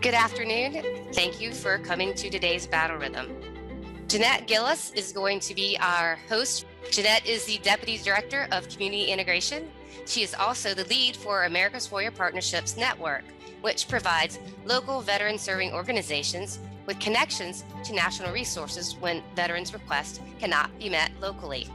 Good afternoon. Thank you for coming to today's Battle Rhythm. Jeanette Gillis is going to be our host. Jeanette is the Deputy Director of Community Integration. She is also the lead for America's Warrior Partnerships Network, which provides local veteran serving organizations with connections to national resources when veterans' requests cannot be met locally.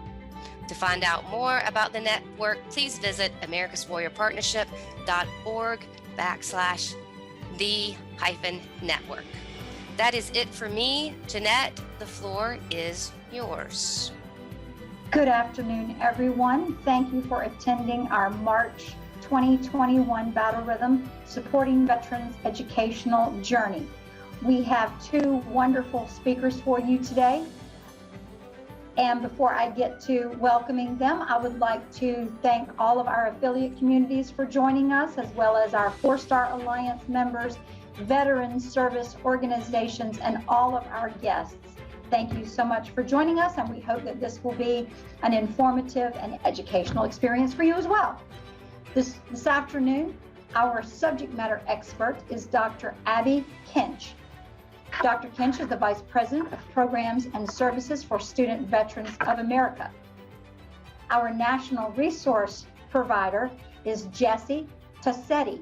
To find out more about the network, please visit americaswarriorpartnership.org/the-network. That is it for me. Jeanette, the floor is yours. Good afternoon, everyone. Thank you for attending our March 2021 Battle Rhythm, Supporting Veterans Educational Journey. We have two wonderful speakers for you today. And before I get to welcoming them, I would like to thank all of our affiliate communities for joining us, as well as our 4-Star Alliance members, veteran service organizations, and all of our guests. Thank you so much for joining us, and we hope that this will be an informative and educational experience for you as well. This afternoon, our subject matter expert is Dr. Abby Kinch. Dr. Kinch is the Vice President of Programs and Services for Student Veterans of America. Our national resource provider is Jesse Tassetti.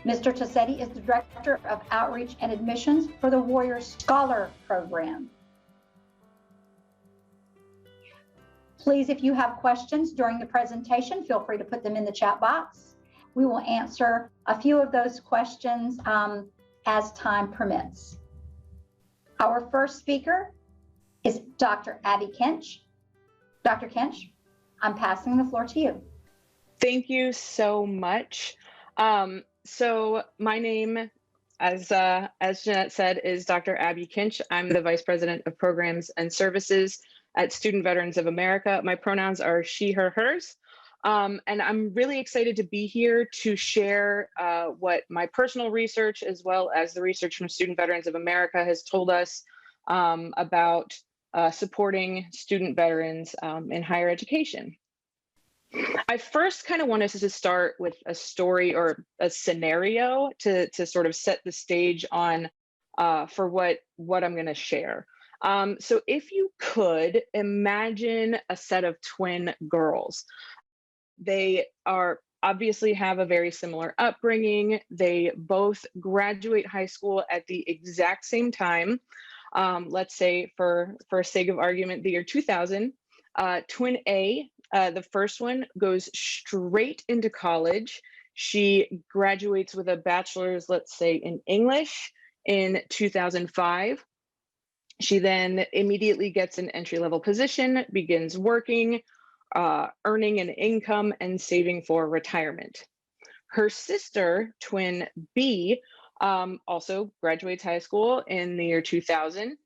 Mr. Tassetti is the Director of Outreach and Admissions for the Warrior Scholar Program. Please, if you have questions during the presentation, feel free to put them in the chat box. We will answer a few of those questions as time permits. Our first speaker is Dr. Abby Kinch. Dr. Kinch, I'm passing the floor to you. Thank you so much. So my name, as Jeanette said, is Dr. Abby Kinch. I'm the Vice President of Programs and Services at Student Veterans of America. My pronouns are she, her, hers. And I'm really excited to be here to share what my personal research, as well as the research from Student Veterans of America, has told us about supporting student veterans in higher education. I first kind of wanted to start with a story or a scenario to sort of set the stage on for what I'm going to share. So if you could imagine a set of twin girls. They are obviously have a very similar upbringing. They both graduate high school at the exact same time. Let's say for sake of argument, the year 2000. Twin A, the first one, goes straight into college. She graduates with a bachelor's, let's say, in English in 2005. She then immediately gets an entry-level position, begins working, earning an income and saving for retirement. Her sister, twin B, also graduates high school in the year 2000.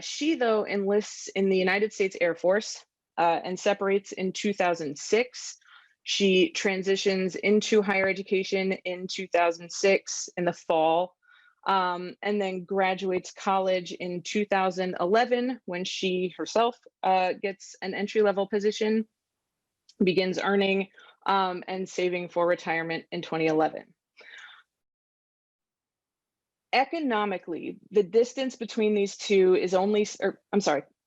She, though, enlists in the United States Air Force and separates in 2006. She transitions into higher education in 2006 in the fall, and then graduates college in 2011 when she herself gets an entry-level position, begins earning and saving for retirement in 2011. Economically, the distance between these two is only,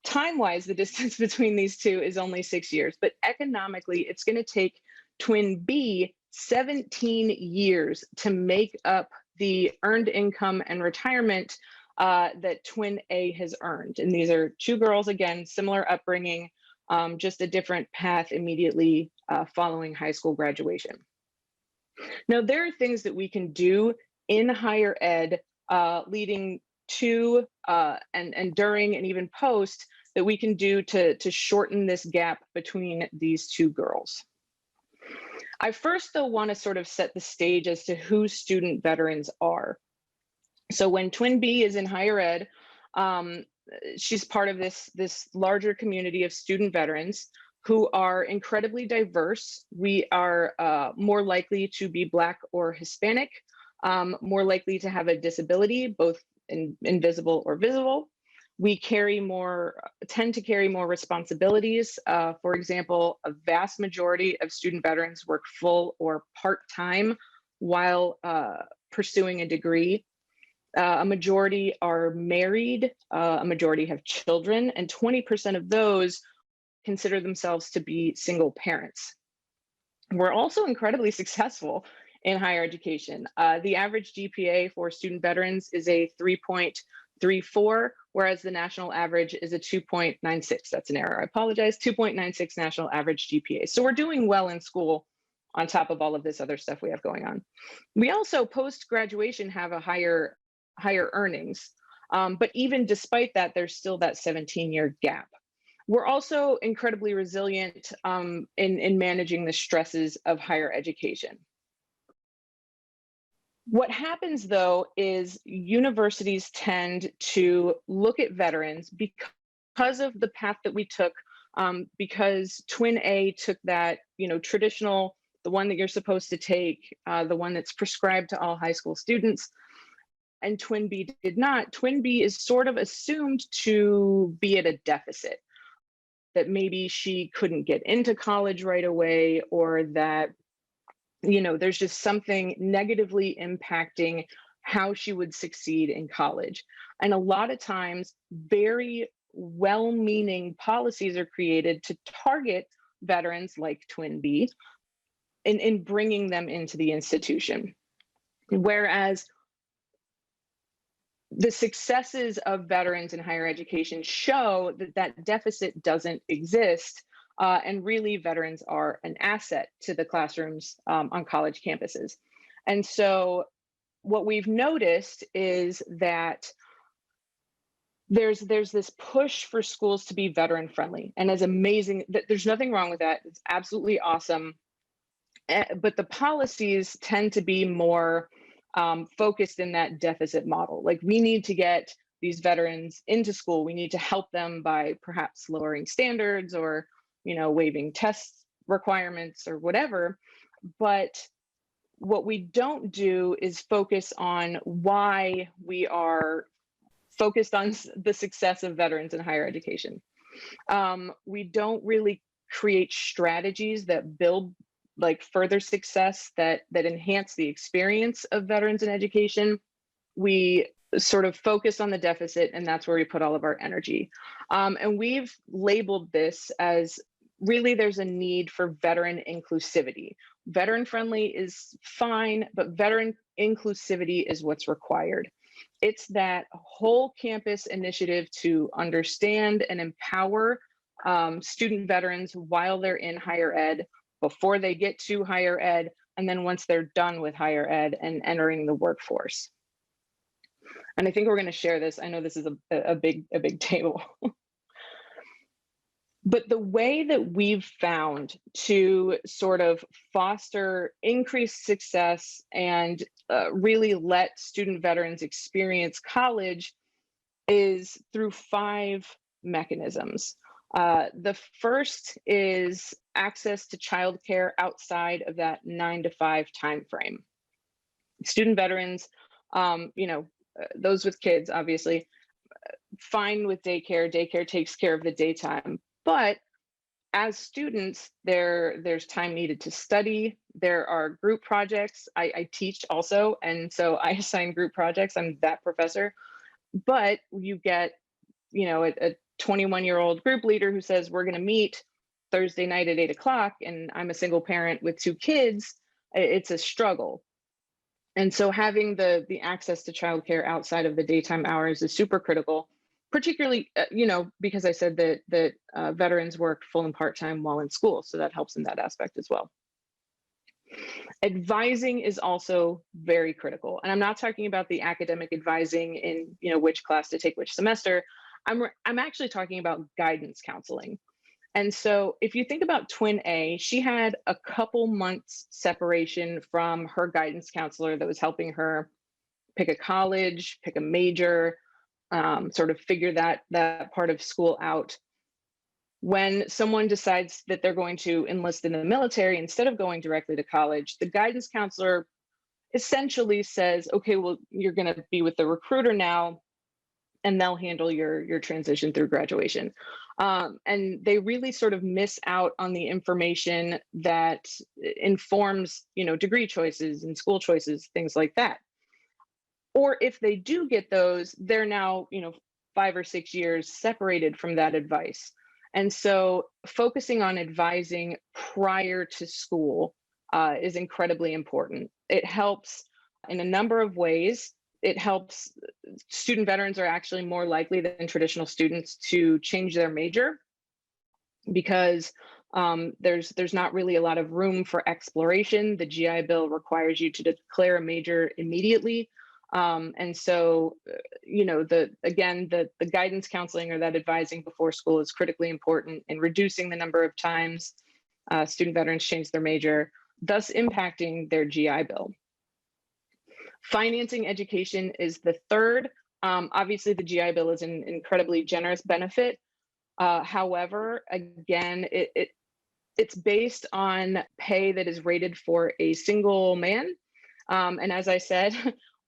time-wise, the distance between these two is only 6 years, but economically, it's going to take twin B 17 years to make up the earned income and retirement that twin A has earned. And these are two girls, again, similar upbringing, just a different path immediately following high school graduation. Now, there are things that we can do in higher ed leading to and during and even post that we can do to shorten this gap between these two girls. I first, though, want to sort of set the stage as to who student veterans are. So when twin B is in higher ed, she's part of this larger community of student veterans who are incredibly diverse. We are more likely to be Black or Hispanic, more likely to have a disability, both invisible or visible. We tend to carry more responsibilities. For example, a vast majority of student veterans work full or part-time while pursuing a degree. A majority are married, a majority have children, and 20% of those consider themselves to be single parents. We're also incredibly successful in higher education. The average GPA for student veterans is a 3.34, whereas the national average is a 2.96. That's an error, I apologize, 2.96 national average GPA. So we're doing well in school on top of all of this other stuff we have going on. We also, post-graduation, have a higher earnings, but even despite that, there's still that 17-year gap. We're also incredibly resilient in managing the stresses of higher education. What happens, though, is universities tend to look at veterans because of the path that we took, because Twin A took that, traditional, the one that you're supposed to take, the one that's prescribed to all high school students, and Twin B did not. Twin B is sort of assumed to be at a deficit, that maybe she couldn't get into college right away, or that, there's just something negatively impacting how she would succeed in college. And a lot of times, very well-meaning policies are created to target veterans like Twin B in bringing them into the institution. Whereas the successes of veterans in higher education show that that deficit doesn't exist, and really veterans are an asset to the classrooms on college campuses. And so what we've noticed is that there's this push for schools to be veteran friendly, and as amazing, there's nothing wrong with that. It's absolutely awesome. But the policies tend to be more focused in that deficit model. Like, we need to get these veterans into school. We need to help them by perhaps lowering standards, or, waiving test requirements or whatever. But what we don't do is focus on why we are focused on the success of veterans in higher education. We don't really create strategies that build further success, that enhance the experience of veterans in education. We sort of focus on the deficit, and that's where we put all of our energy. And we've labeled this as, really, there's a need for veteran inclusivity. Veteran friendly is fine, but veteran inclusivity is what's required. It's that whole campus initiative to understand and empower student veterans while they're in higher ed, before they get to higher ed, and then once they're done with higher ed and entering the workforce. And I think we're going to share this. I know this is a big table. But the way that we've found to sort of foster increased success and really let student veterans experience college is through 5 mechanisms. The first is access to childcare outside of that 9 to 5 timeframe. Student veterans, those with kids, obviously, fine with daycare. Daycare takes care of the daytime. But as students, there's time needed to study. There are group projects. I teach also, and so I assign group projects. I'm that professor. But you get, a 21-year-old group leader who says, we're going to meet Thursday night at 8 o'clock, and I'm a single parent with 2 kids. It's a struggle. And so having the access to childcare outside of the daytime hours is super critical, particularly, because I said that veterans work full and part-time while in school. So that helps in that aspect as well. Advising is also very critical. And I'm not talking about the academic advising in, which class to take which semester. I'm actually talking about guidance counseling. And so if you think about Twin A, she had a couple months separation from her guidance counselor that was helping her pick a college, pick a major, sort of figure that part of school out. When someone decides that they're going to enlist in the military instead of going directly to college, the guidance counselor essentially says, okay, well, you're going to be with the recruiter now, and they'll handle your transition through graduation. And they really sort of miss out on the information that informs, degree choices and school choices, things like that. Or if they do get those, they're now, 5 or 6 years separated from that advice. And so focusing on advising prior to school is incredibly important. It helps in a number of ways. It helps student veterans are actually more likely than traditional students to change their major because there's not really a lot of room for exploration. The GI Bill requires you to declare a major immediately. And so, the guidance counseling or that advising before school is critically important in reducing the number of times student veterans change their major, thus impacting their GI Bill. Financing education is the third. Obviously, the GI Bill is an incredibly generous benefit. However, again, it's based on pay that is rated for a single man. And as I said,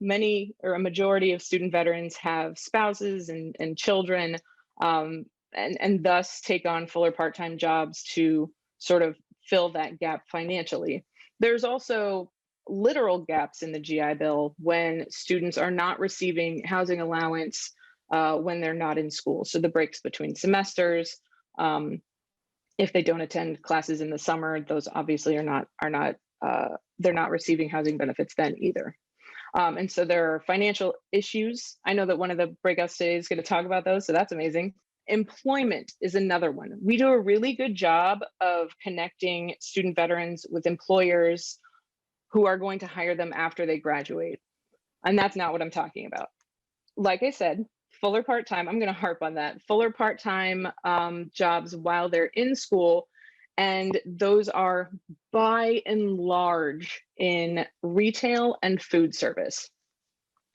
many or a majority of student veterans have spouses and children, and thus take on full or part-time jobs to sort of fill that gap financially. There's also literal gaps in the GI Bill when students are not receiving housing allowance when they're not in school. So the breaks between semesters, if they don't attend classes in the summer, those obviously they're not receiving housing benefits then either. And so there are financial issues. I know that one of the breakouts today is going to talk about those, so that's amazing. Employment is another one. We do a really good job of connecting student veterans with employers who are going to hire them after they graduate. And that's not what I'm talking about. Like I said, full or part-time, I'm going to harp on that. Full or part-time jobs while they're in school. And those are by and large in retail and food service.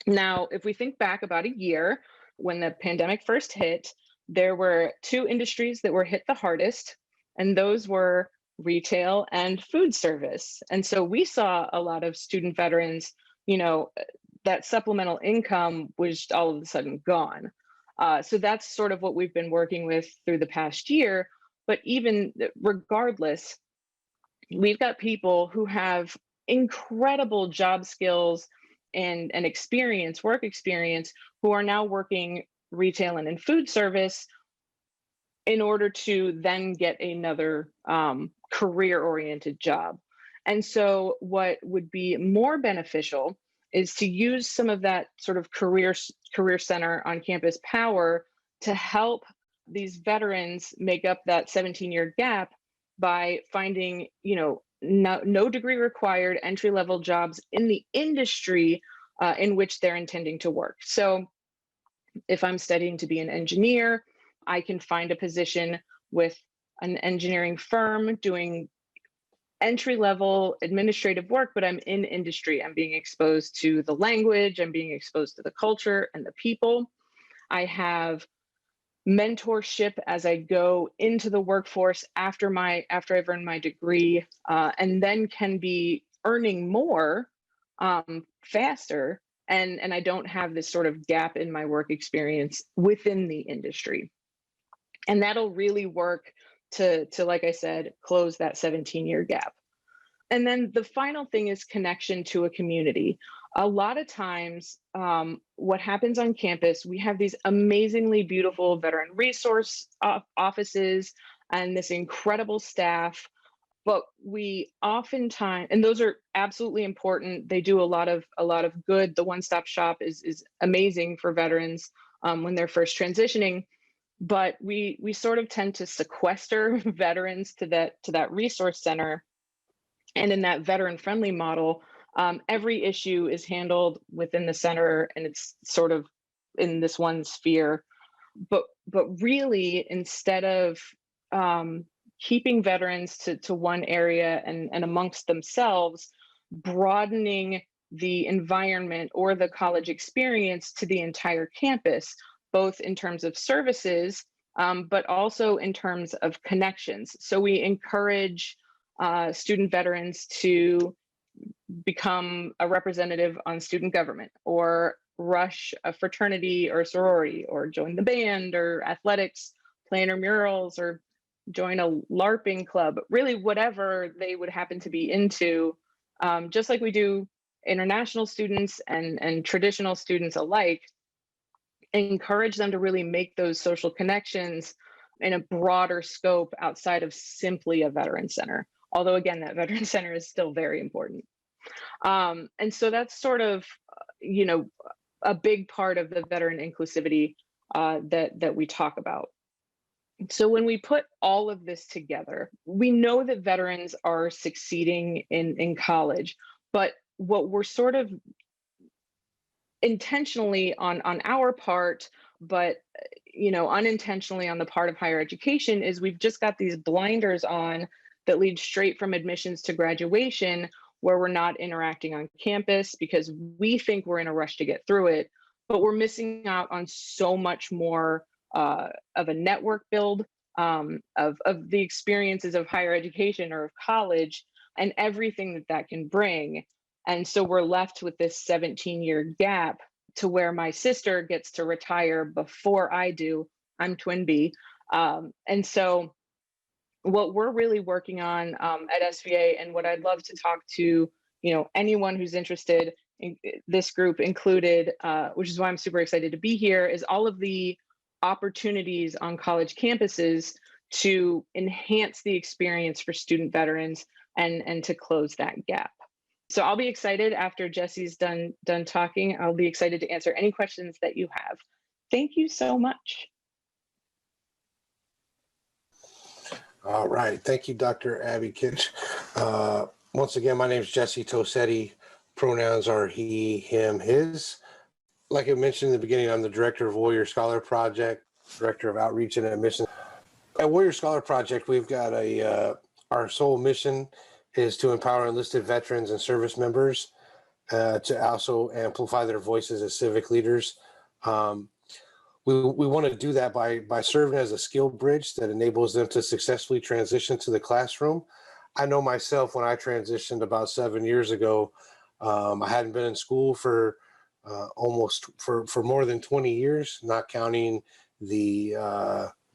Now, if we think back about a year when the pandemic first hit, there were two industries that were hit the hardest, and those were retail and food service. And so we saw a lot of student veterans, that supplemental income was all of a sudden gone. So that's sort of what we've been working with through the past year. But even regardless, we've got people who have incredible job skills and experience, work experience, who are now working retail and in food service in order to then get another career-oriented job. And so what would be more beneficial is to use some of that sort of career center on campus power to help these veterans make up that 17-year gap by finding, no degree required entry-level jobs in the industry in which they're intending to work. So if I'm studying to be an engineer, I can find a position with an engineering firm doing entry-level administrative work, but I'm in industry. I'm being exposed to the language, I'm being exposed to the culture and the people. I have mentorship as I go into the workforce after I've earned my degree, and then can be earning more faster, and I don't have this sort of gap in my work experience within the industry. And that'll really work to like I said, close that 17-year gap. And then the final thing is connection to a community. A lot of times, what happens on campus, we have these amazingly beautiful veteran resource offices and this incredible staff, but we oftentimes, and those are absolutely important. They do a lot of good. The one-stop shop is amazing for veterans when they're first transitioning. But we sort of tend to sequester veterans to that resource center. And in that veteran-friendly model, every issue is handled within the center, and it's sort of in this one sphere. But really, instead of keeping veterans to one area and amongst themselves, broadening the environment or the college experience to the entire campus, both in terms of services, but also in terms of connections. So we encourage student veterans to become a representative on student government, or rush a fraternity or sorority, or join the band or athletics, play intramurals, or join a LARPing club, really whatever they would happen to be into, just like we do international students and traditional students alike, encourage them to really make those social connections in a broader scope outside of simply a veteran center. Although again, that veteran center is still very important. And so that's sort of, a big part of the veteran inclusivity that we talk about. So when we put all of this together, we know that veterans are succeeding in college, but what we're sort of intentionally on our part, but unintentionally on the part of higher education, is we've just got these blinders on that lead straight from admissions to graduation, where we're not interacting on campus because we think we're in a rush to get through it, but we're missing out on so much more of a network build, of the experiences of higher education or of college and everything that can bring. And so we're left with this 17-year gap to where my sister gets to retire before I do. I'm twin B. And so what we're really working on at SVA, and what I'd love to talk to anyone who's interested, in this group included, which is why I'm super excited to be here, is all of the opportunities on college campuses to enhance the experience for student veterans and to close that gap. So I'll be excited after Jesse's done talking. I'll be excited to answer any questions that you have. Thank you so much. All right. Thank you, Dr. Abby Kinch. Once again, my name is Jesse Tosetti. Pronouns are he, him, his. Like I mentioned in the beginning, I'm the director of Warrior Scholar Project, director of outreach and admissions. At Warrior Scholar Project, we've got our sole mission is to empower enlisted veterans and service members to also amplify their voices as civic leaders. We want to do that by serving as a skill bridge that enables them to successfully transition to the classroom. I know myself, when I transitioned about 7 years ago, I hadn't been in school for more than 20 years, not counting the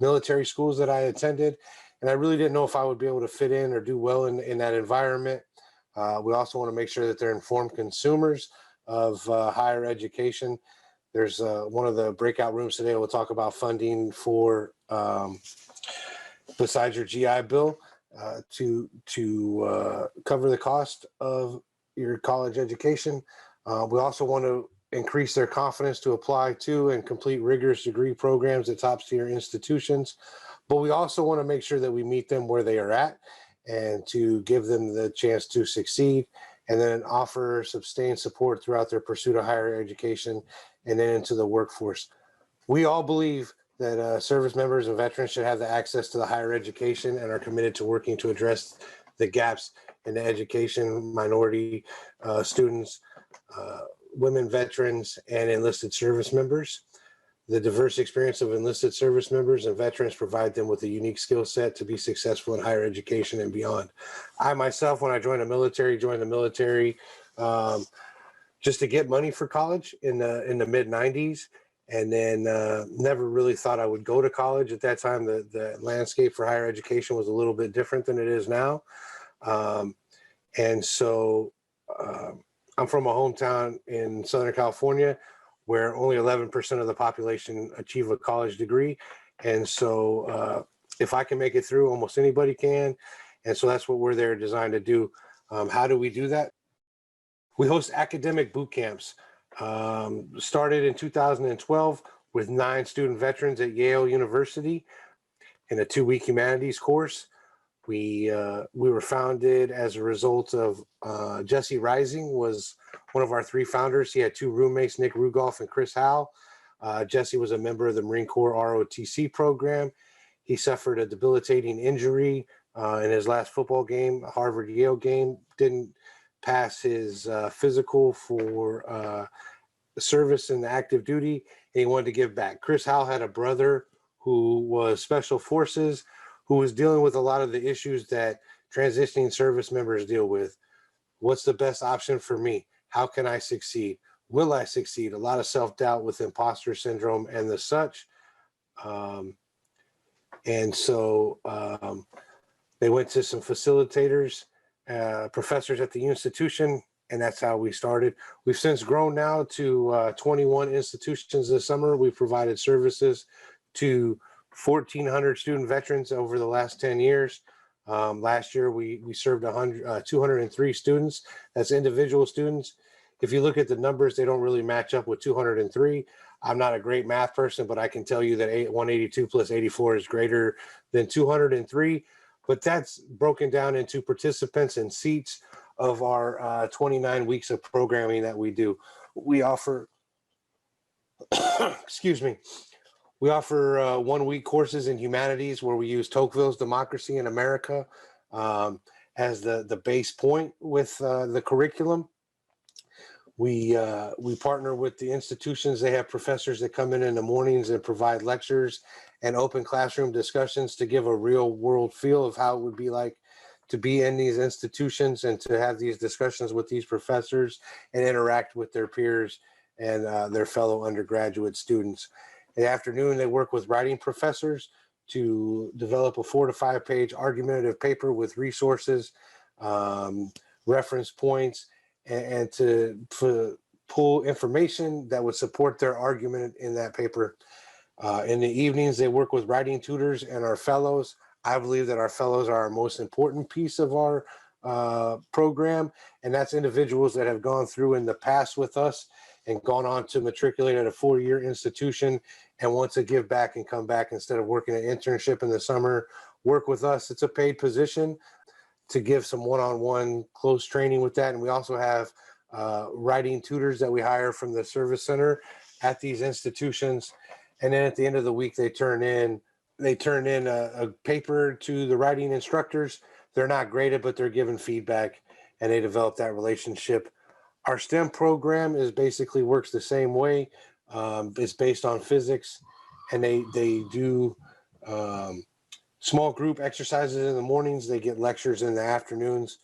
military schools that I attended. And I really didn't know if I would be able to fit in or do well in that environment. We also want to make sure that they're informed consumers of higher education. There's one of the breakout rooms today. We'll talk about funding for, besides your GI Bill, to cover the cost of your college education. We also want to increase their confidence to apply to and complete rigorous degree programs at top tier institutions. But we also want to make sure that we meet them where they are at and to give them the chance to succeed, and then offer sustained support throughout their pursuit of higher education and then into the workforce. We all believe that service members and veterans should have the access to the higher education and are committed to working to address the gaps in the education, minority students, women veterans, and enlisted service members. The diverse experience of enlisted service members and veterans provide them with a unique skill set to be successful in higher education and beyond. I myself, when I joined the military just to get money for college in the mid 90s, and then never really thought I would go to college. At that time, the landscape for higher education was a little bit different than it is now. And so I'm from a hometown in Southern California where only 11% of the population achieve a college degree. And so if I can make it through, almost anybody can. And so that's what we're there designed to do. How do we do that? We host academic boot camps. Started in 2012 with 9 student veterans at Yale University in a 2-week humanities course. We were founded as a result of Jesse Rising was one of our 3 founders. He had 2 roommates, Nick Rugolph and Chris Howell. Jesse was a member of the Marine Corps ROTC program. He suffered a debilitating injury in his last football game, a Harvard-Yale game. Didn't pass his physical for service in active duty, and he wanted to give back. Chris Howell had a brother who was Special Forces, who was dealing with a lot of the issues that transitioning service members deal with. What's the best option for me? How can I succeed? Will I succeed? A lot of self-doubt with imposter syndrome and the such. And so they went to some facilitators, professors at the institution, and that's how we started. We've since grown now to 21 institutions this summer. We've provided services to 1,400 student veterans over the last 10 years. Last year, we served 203 students. That's individual students. If you look at the numbers, they don't really match up with 203. I'm not a great math person, but I can tell you that 182 plus 84 is greater than 203. But that's broken down into participants and seats of our 29 weeks of programming that we do. We offer, excuse me, we offer 1 week courses in humanities where we use Tocqueville's Democracy in America as the base point with the curriculum. We partner with the institutions. They have professors that come in the mornings and provide lectures and open classroom discussions to give a real world feel of how it would be like to be in these institutions and to have these discussions with these professors and interact with their peers and their fellow undergraduate students. In the afternoon, they work with writing professors to develop a 4 to 5 page argumentative paper with resources, reference points, and to pull information that would support their argument in that paper. In the evenings, they work with writing tutors and our fellows. I believe that our fellows are our most important piece of our program, and that's individuals that have gone through in the past with us and gone on to matriculate at a 4-year institution and want to give back and come back instead of working an internship in the summer, work with us. It's a paid position to give some one-on-one close training with that. And we also have writing tutors that we hire from the service center at these institutions. And then at the end of the week, they turn in a paper to the writing instructors. They're not graded, but they're given feedback and they develop that relationship. Our STEM program basically works the same way. It's based on physics, and they do small group exercises in the mornings. They get lectures in the afternoons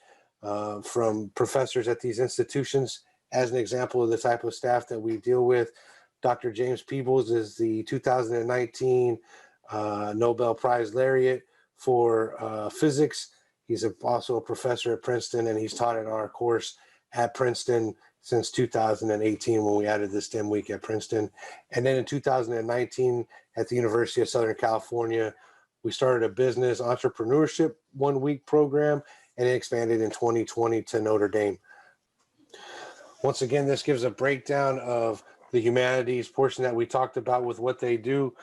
from professors at these institutions. As an example of the type of staff that we deal with, Dr. James Peebles is the 2019 Nobel Prize laureate for physics. He's also a professor at Princeton, and he's taught in our course at Princeton since 2018 when we added the STEM week at Princeton. And then in 2019 at the University of Southern California, we started a business entrepreneurship 1 week program, and it expanded in 2020 to Notre Dame. Once again, this gives a breakdown of the humanities portion that we talked about with what they do.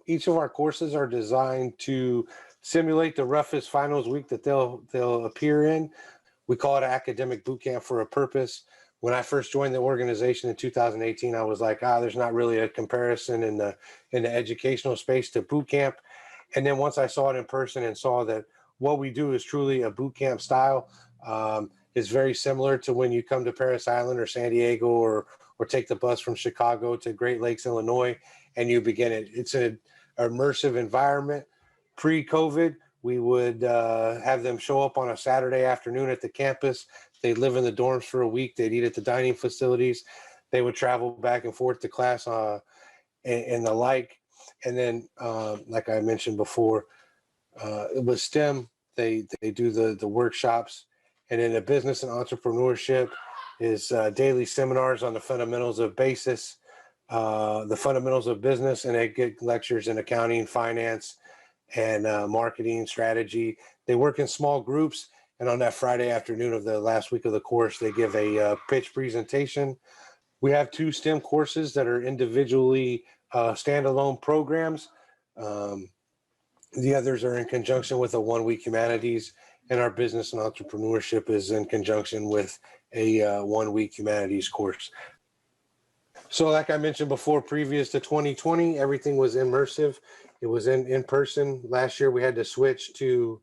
Each of our courses are designed to simulate the roughest finals week that they'll appear in. We call it an academic boot camp for a purpose. When I first joined the organization in 2018, I was like, there's not really a comparison in the educational space to boot camp. And then once I saw it in person and saw that what we do is truly a boot camp style, it's very similar to when you come to Paris Island or San Diego or take the bus from Chicago to Great Lakes, Illinois, and you begin it. It's an immersive environment. Pre-COVID, we would have them show up on a Saturday afternoon at the campus. They'd live in the dorms for a week. They'd eat at the dining facilities. They would travel back and forth to class and the like. And then, like I mentioned before, with STEM, they do the workshops. And then the business and entrepreneurship is daily seminars on the fundamentals of basis, the fundamentals of business, and they get lectures in accounting, finance, and marketing strategy. They work in small groups, and on that Friday afternoon of the last week of the course, they give a pitch presentation. We have 2 STEM courses that are individually standalone programs. The others are in conjunction with a 1 week humanities, and our business and entrepreneurship is in conjunction with a 1 week humanities course. So like I mentioned before, previous to 2020, everything was immersive. It was in person. Last year, we had to switch to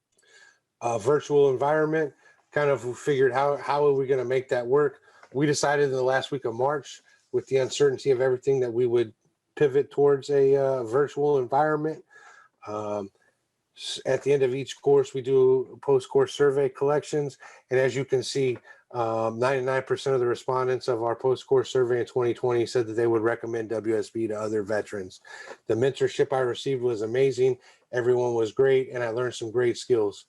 a virtual environment, kind of figured how are we going to make that work. We decided in the last week of March, with the uncertainty of everything, that we would pivot towards a virtual environment. At the end of each course, we do post-course survey collections. And as you can see, 99% of the respondents of our post-course survey in 2020 said that they would recommend WSB to other veterans. The mentorship I received was amazing. Everyone was great, and I learned some great skills.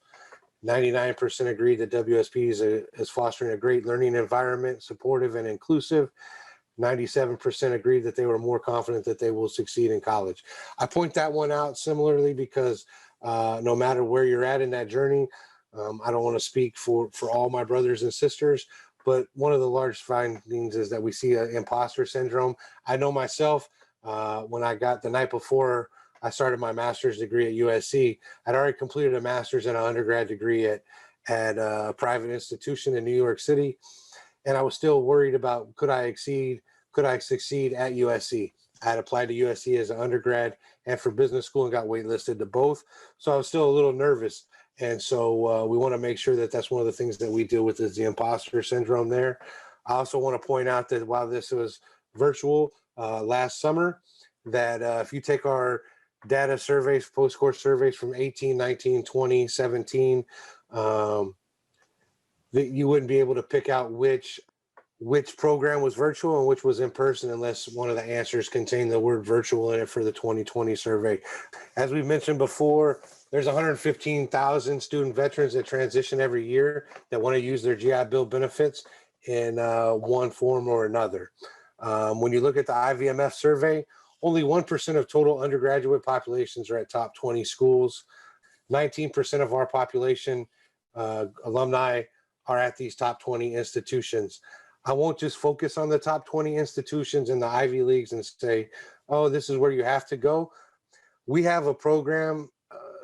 99% agreed that WSP is fostering a great learning environment, supportive and inclusive. 97% agreed that they were more confident that they will succeed in college. I point that one out similarly because no matter where you're at in that journey, I don't want to speak for all my brothers and sisters, but one of the large findings is that we see an imposter syndrome. I know myself, when I got the night before I started my master's degree at USC, I'd already completed a master's and an undergrad degree at a private institution in New York City. And I was still worried about, could I succeed at USC? I had applied to USC as an undergrad and for business school and got waitlisted to both. So I was still a little nervous. And so we want to make sure that that's one of the things that we deal with is the imposter syndrome there. I also want to point out that while this was virtual last summer, that if you take our data surveys, post-course surveys from 18, 19, 20, 17, that you wouldn't be able to pick out which program was virtual and which was in person unless one of the answers contained the word virtual in it for the 2020 survey. As we mentioned before, there's 115,000 student veterans that transition every year that want to use their GI Bill benefits in one form or another. When you look at the IVMF survey, only 1% of total undergraduate populations are at top 20 schools. 19% of our population alumni are at these top 20 institutions. I won't just focus on the top 20 institutions in the Ivy Leagues and say, oh, this is where you have to go. We have a program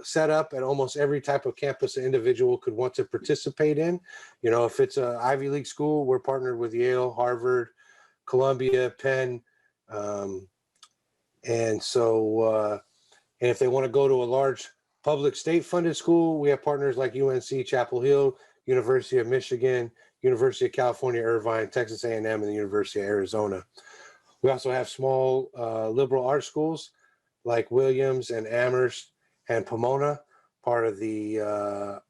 set up at almost every type of campus an individual could want to participate in. You know, if it's an Ivy League school, we're partnered with Yale, Harvard, Columbia, Penn. And if they want to go to a large public state funded school, we have partners like UNC Chapel Hill, University of Michigan, University of California, Irvine, Texas A&M, and the University of Arizona. We also have small liberal arts schools like Williams and Amherst and Pomona, part of the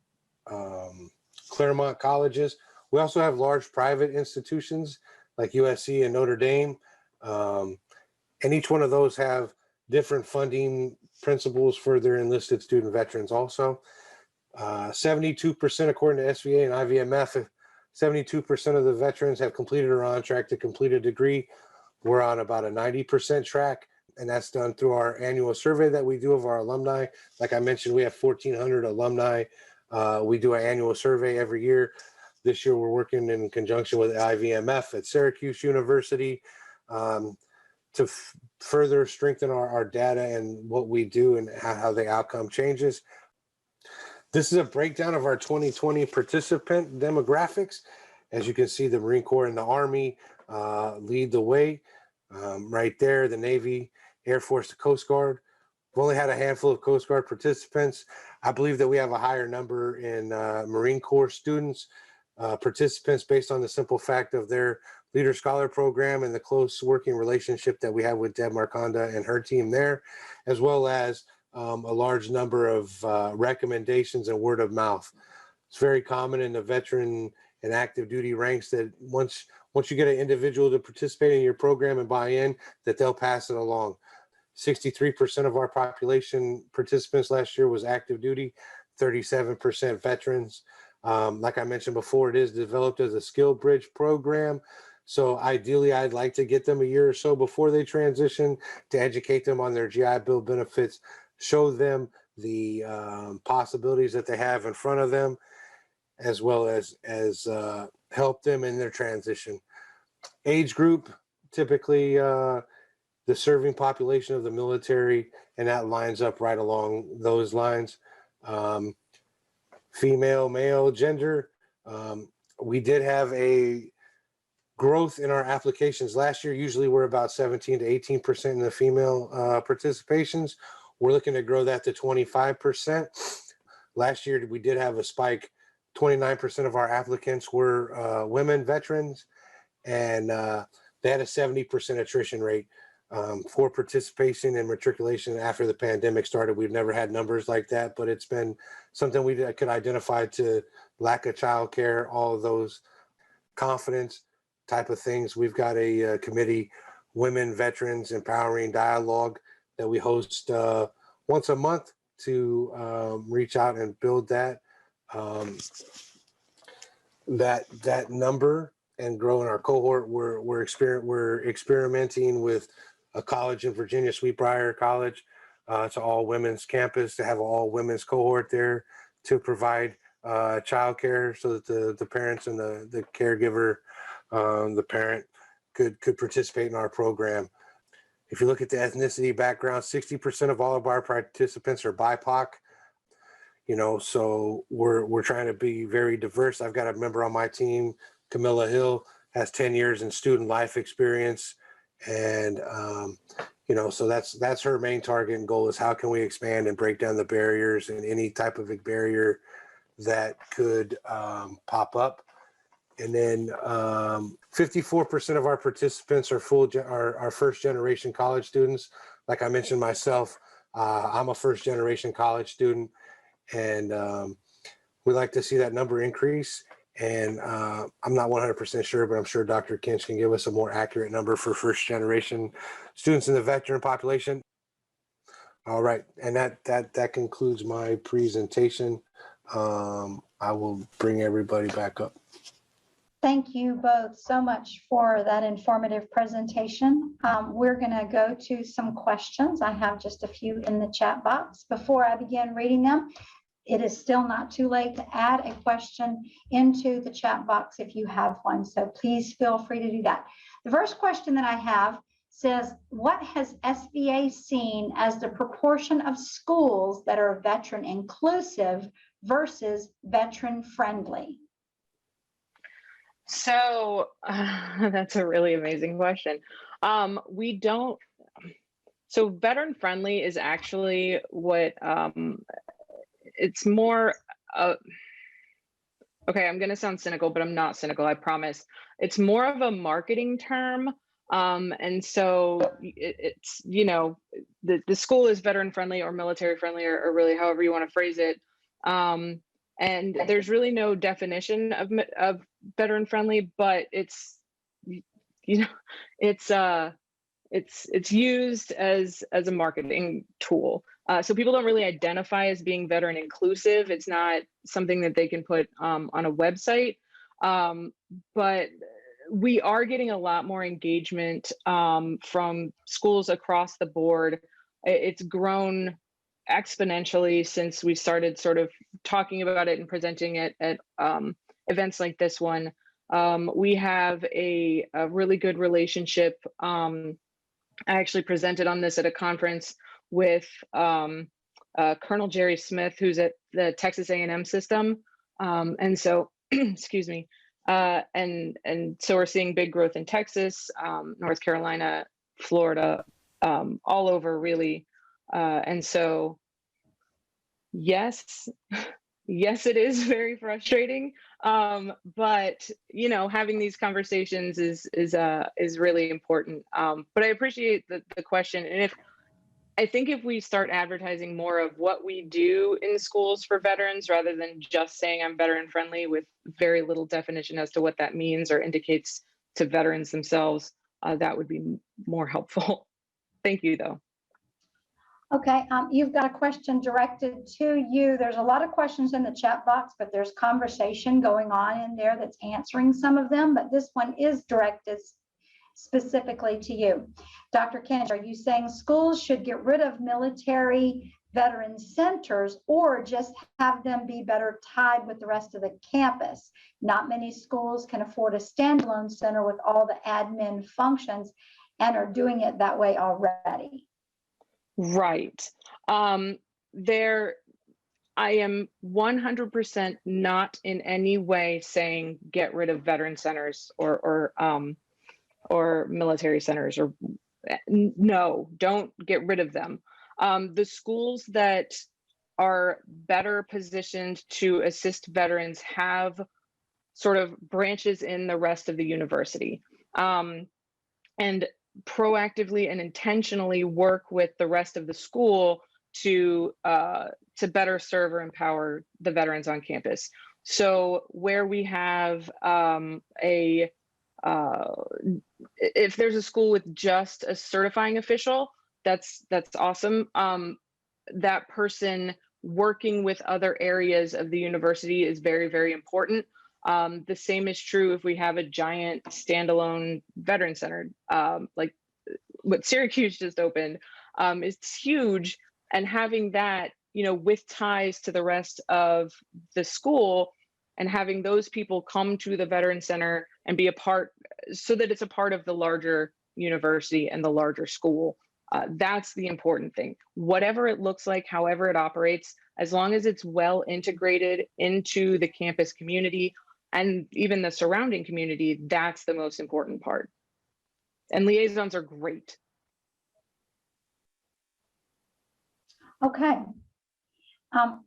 Claremont colleges. We also have large private institutions like USC and Notre Dame. And each one of those have different funding principles for their enlisted student veterans also. 72%, according to SVA and IVMF, 72% of the veterans have completed or are on track to complete a degree. We're on about a 90% track, and that's done through our annual survey that we do of our alumni. Like I mentioned, we have 1,400 alumni. We do an annual survey every year. This year, we're working in conjunction with IVMF at Syracuse University to further strengthen our data and what we do and how the outcome changes. This is a breakdown of our 2020 participant demographics. As you can see, the Marine Corps and the Army lead the way. Right there, the Navy, Air Force, the Coast Guard. We've only had a handful of Coast Guard participants. I believe that we have a higher number in Marine Corps students, participants based on the simple fact of their Leader Scholar program and the close working relationship that we have with Deb Marconda and her team there, as well as a large number of recommendations and word of mouth. It's very common in the veteran and active duty ranks that once you get an individual to participate in your program and buy in, that they'll pass it along. 63% of our population participants last year was active duty, 37% veterans. Like I mentioned before, it is developed as a skill bridge program. So ideally, I'd like to get them a year or so before they transition to educate them on their GI Bill benefits, show them the possibilities that they have in front of them, as well as help them in their transition. Age group, typically the serving population of the military, and that lines up right along those lines. Female, male, gender. We did have a growth in our applications last year. Usually we're about 17 to 18% in the female participations. We're looking to grow that to 25%. Last year we did have a spike. 29% of our applicants were women veterans, and they had a 70% attrition rate for participation and matriculation after the pandemic started. We've never had numbers like that, but it's been something we could identify to lack of childcare, all of those confidence type of things. We've got a committee, Women Veterans Empowering Dialogue, that we host once a month to reach out and build that. that number and growing our cohort. We're experimenting with a college in Virginia, Sweetbriar College. It's an all women's campus to have an all women's cohort there to provide childcare so that the parents and the caregiver, the parent could participate in our program. If you look at the ethnicity background, 60% of all of our participants are BIPOC. So we're trying to be very diverse. I've got a member on my team, Camilla Hill, has 10 years in student life experience. And, so that's her main target and goal is how can we expand and break down the barriers and any type of a barrier that could pop up. And then 54% of our participants are first generation college students. Like I mentioned myself, I'm a first generation college student. And we'd like to see that number increase. And I'm not 100% sure, but I'm sure Dr. Kinch can give us a more accurate number for first generation students in the veteran population. All right, and that concludes my presentation. I will bring everybody back up. Thank you both so much for that informative presentation. We're going to go to some questions. I have just a few in the chat box. Before I begin reading them, it is still not too late to add a question into the chat box if you have one. So please feel free to do that. The first question that I have says, what has SBA seen as the proportion of schools that are veteran inclusive versus veteran friendly? So that's a really amazing question. So veteran friendly is actually what, it's more, okay, I'm going to sound cynical, but I'm not cynical, I promise. It's more of a marketing term. And so it's, the school is veteran friendly or military friendly or really however you want to phrase it. And there's really no definition of veteran friendly, but it's used as a marketing tool. So people don't really identify as being veteran inclusive. It's not something that they can put on a website, but we are getting a lot more engagement from schools across the board. It's grown exponentially since we started sort of talking about it and presenting it at events like this one. We have a really good relationship. I actually presented on this at a conference with Colonel Jerry Smith, who's at the Texas A&M system. And so, excuse me. And so we're seeing big growth in Texas, North Carolina, Florida, all over really. And so, yes, it is very frustrating. But having these conversations is really important. But I appreciate the question. And I think if we start advertising more of what we do in schools for veterans, rather than just saying I'm veteran friendly with very little definition as to what that means or indicates to veterans themselves, that would be more helpful. Thank you, though. Okay, you've got a question directed to you. There's a lot of questions in the chat box, but there's conversation going on in there that's answering some of them, but this one is directed specifically to you. Dr. Kinch, are you saying schools should get rid of military veteran centers or just have them be better tied with the rest of the campus? Not many schools can afford a standalone center with all the admin functions and are doing it that way already. Right. I am 100% not in any way saying get rid of veteran centers or military centers, or no, don't get rid of them. The schools that are better positioned to assist veterans have sort of branches in the rest of the university, and proactively and intentionally work with the rest of the school to better serve or empower the veterans on campus. So where we have if there's a school with just a certifying official, that's awesome. That person working with other areas of the university is very, very important. The same is true if we have a giant standalone veteran center, like what Syracuse just opened. It's huge, and having that, with ties to the rest of the school, and having those people come to the veteran center and be a part, so that it's a part of the larger university and the larger school. That's the important thing. Whatever it looks like, however it operates, as long as it's well integrated into the campus community and even the surrounding community, that's the most important part. And liaisons are great. Okay. I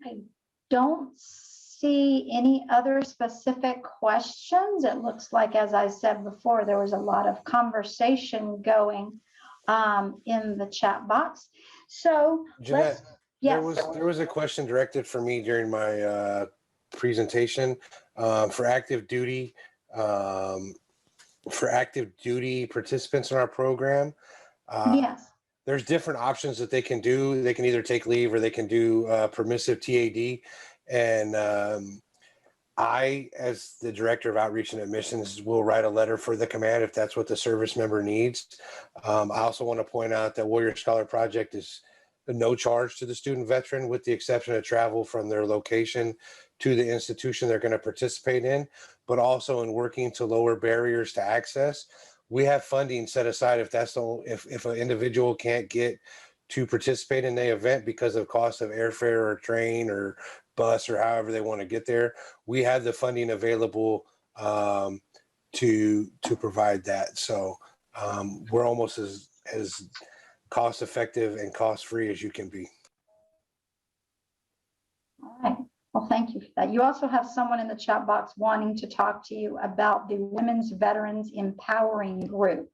don't see any other specific questions. It looks like, as I said before, there was a lot of conversation going in the chat box. So Jeanette, yes. there was a question directed for me during my presentation for active duty participants in our program. Yes. There's different options that they can do. They can either take leave or they can do permissive TAD. And I, as the director of outreach and admissions, will write a letter for the command if that's what the service member needs. I also want to point out that Warrior Scholar Project is no charge to the student veteran, with the exception of travel from their location to the institution they're going to participate in, but also in working to lower barriers to access. We have funding set aside if an individual can't get to participate in the event because of cost of airfare or train or bus or however they want to get there. We have the funding available to provide that. So we're almost as cost effective and cost free as you can be. All right. Well, thank you for that. You also have someone in the chat box wanting to talk to you about the Women's Veterans Empowering Group.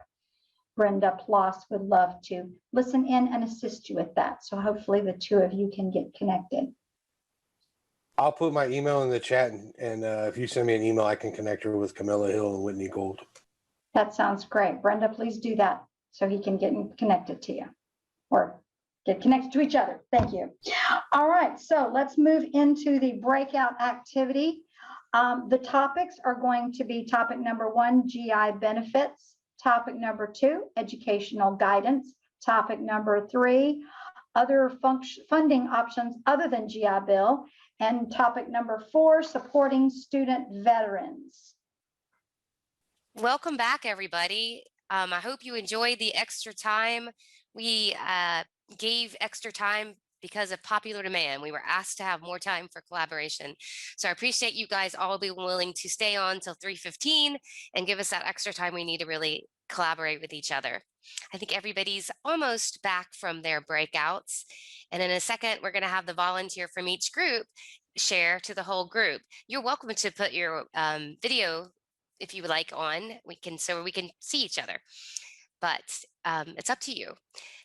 Brenda Ploss would love to listen in and assist you with that. So hopefully the two of you can get connected. I'll put my email in the chat, and if you send me an email, I can connect her with Camilla Hill and Whitney Gold. That sounds great. Brenda, please do that so he can get connected to you, or get connected to each other. Thank you. All right, so let's move into the breakout activity. The topics are going to be topic number 1, GI benefits. Topic number 2, educational guidance. Topic number 3, other funding options other than GI Bill. And topic number 4, supporting student veterans. Welcome back, everybody. I hope you enjoyed the extra time. We gave extra time because of popular demand. We were asked to have more time for collaboration. So I appreciate you guys all being willing to stay on till 3:15 and give us that extra time we need to really collaborate with each other. I think everybody's almost back from their breakouts. And in a second, we're going to have the volunteer from each group share to the whole group. You're welcome to put your video, if you would like, on. We can see each other. But it's up to you.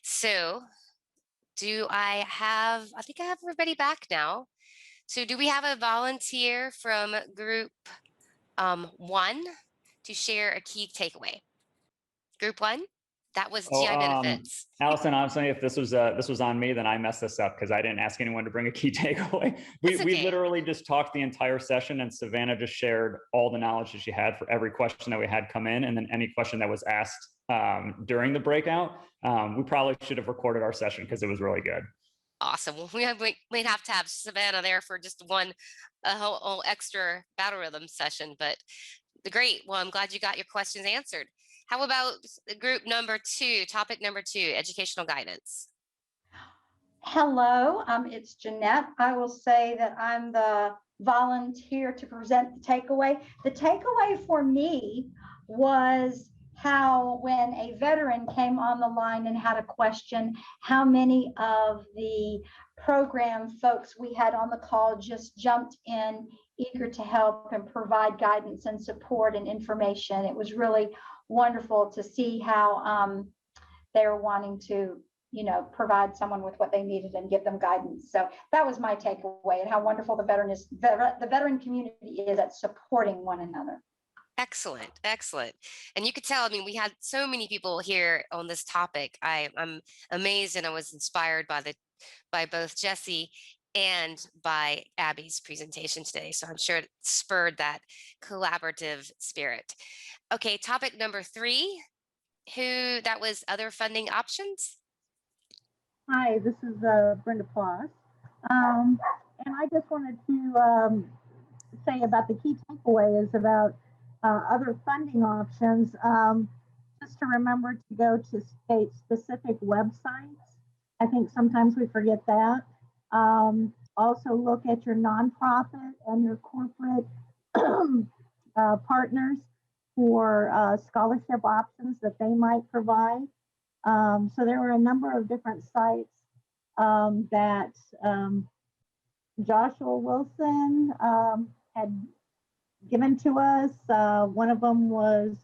So I think I have everybody back now. So do we have a volunteer from group 1 to share a key takeaway? Group 1? That was GI benefits. Allison, honestly, if this was on me, then I messed this up because I didn't ask anyone to bring a key takeaway. We literally just talked the entire session, and Savannah just shared all the knowledge that she had for every question that we had come in, and then any question that was asked during the breakout. We probably should have recorded our session because it was really good. Awesome. Well, we'd have to have Savannah there for just a whole extra battle rhythm session, but great. Well, I'm glad you got your questions answered. How about group number 2, topic number 2, educational guidance? Hello, it's Jeanette. I will say that I'm the volunteer to present the takeaway. The takeaway for me was how, when a veteran came on the line and had a question, how many of the program folks we had on the call just jumped in, eager to help and provide guidance and support and information. It was really wonderful to see how they were wanting to, provide someone with what they needed and give them guidance. So that was my takeaway, and how wonderful the veteran community is at supporting one another. Excellent, excellent. And you could tell, we had so many people here on this topic. I'm amazed, and I was inspired by both Jesse and by Abby's presentation today. So I'm sure it spurred that collaborative spirit. Okay, topic number 3, that was other funding options. Hi, this is Brenda Ploss. And I just wanted to say about the key takeaways about other funding options. Just to remember to go to state-specific websites. I think sometimes we forget that. Also look at your nonprofit and your corporate partners for scholarship options that they might provide. So there were a number of different sites that Joshua Wilson had given to us. One of them was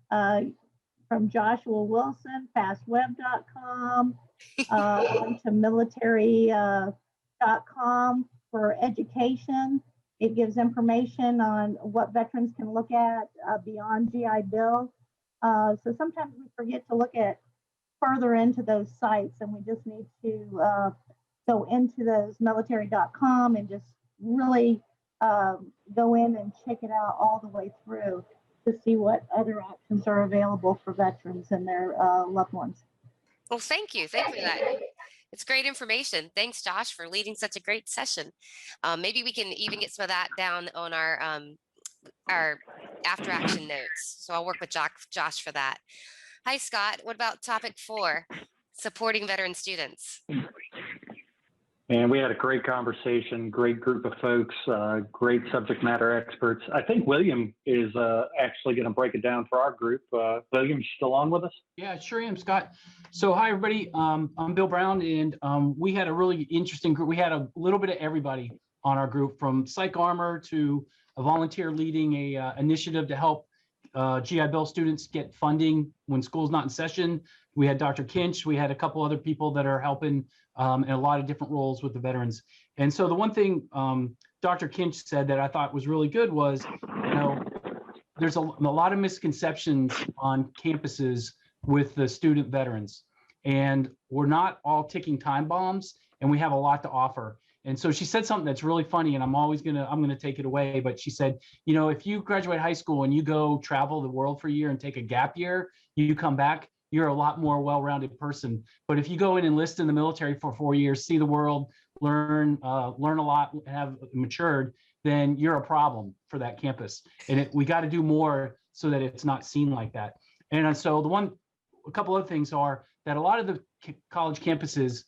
from Joshua Wilson, fastweb.com, on to military.com for education. It gives information on what veterans can look at beyond GI Bill. So sometimes we forget to look at further into those sites, and we just need to go into those military.com and just really go in and check it out all the way through to see what other options are available for veterans and their loved ones. Well, thank you. Thank you for that. It's great information. Thanks, Josh, for leading such a great session. Maybe we can even get some of that down on our after action notes. So I'll work with Josh for that. Hi, Scott. What about topic 4, supporting veteran students? And we had a great conversation, great group of folks, great subject matter experts. I think William is actually going to break it down for our group. William, you still on with us? Yeah, sure am, Scott. So hi, everybody. I'm Bill Brown, and we had a really interesting group. We had a little bit of everybody on our group, from Psych Armor to a volunteer leading a initiative to help GI Bill students get funding when school's not in session. We had Dr. Kinch. We had a couple other people that are helping in a lot of different roles with the veterans. And so the one thing Dr. Kinch said that I thought was really good was, you know, there's a lot of misconceptions on campuses with the student veterans, and we're not all ticking time bombs, and we have a lot to offer. And so she said something that's really funny, and I'm gonna take it away. But she said, you know, if you graduate high school and you go travel the world for a year and take a gap year, you come back, you're a lot more well-rounded person. But if you go and enlist in the military for 4 years, see the world, learn a lot, have matured, then you're a problem for that campus. And we got to do more so that it's not seen like that. And so a couple other things are that a lot of the college campuses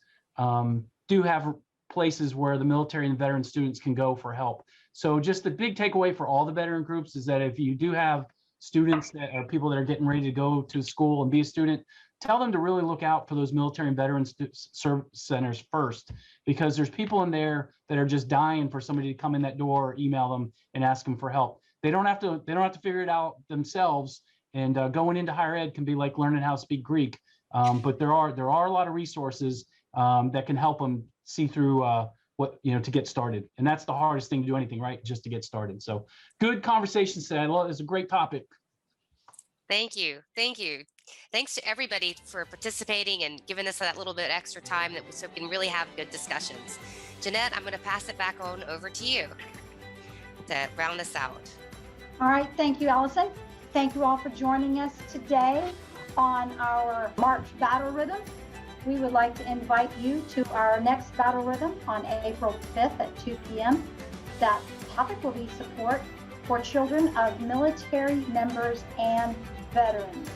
do have places where the military and veteran students can go for help. So just the big takeaway for all the veteran groups is that if you do have students that are people that are getting ready to go to school and be a student, tell them to really look out for those military and veteran service centers first, because there's people in there that are just dying for somebody to come in that door or email them and ask them for help. They don't have to figure it out themselves. And going into higher ed can be like learning how to speak Greek. But there are a lot of resources that can help them see through to get started. And that's the hardest thing to do anything, right? Just to get started. So good conversation today. It's a great topic. Thank you. Thank you. Thanks to everybody for participating and giving us that little bit extra time so we can really have good discussions. Jeanette, I'm going to pass it back on over to you to round us out. All right. Thank you, Allison. Thank you all for joining us today on our March Battle Rhythm. We would like to invite you to our next Battle Rhythm on April 5th at 2 p.m. That topic will be support for children of military members and veterans.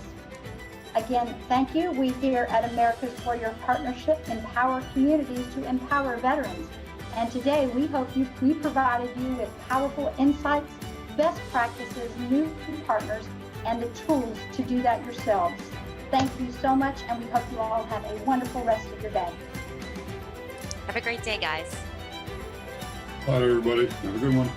Again, thank you. We here at America's Warrior Partnership empower communities to empower veterans. And today we hope we provided you with powerful insights, best practices, new partners, and the tools to do that yourselves. Thank you so much, and we hope you all have a wonderful rest of your day. Have a great day, guys. Bye, everybody. Have a good one.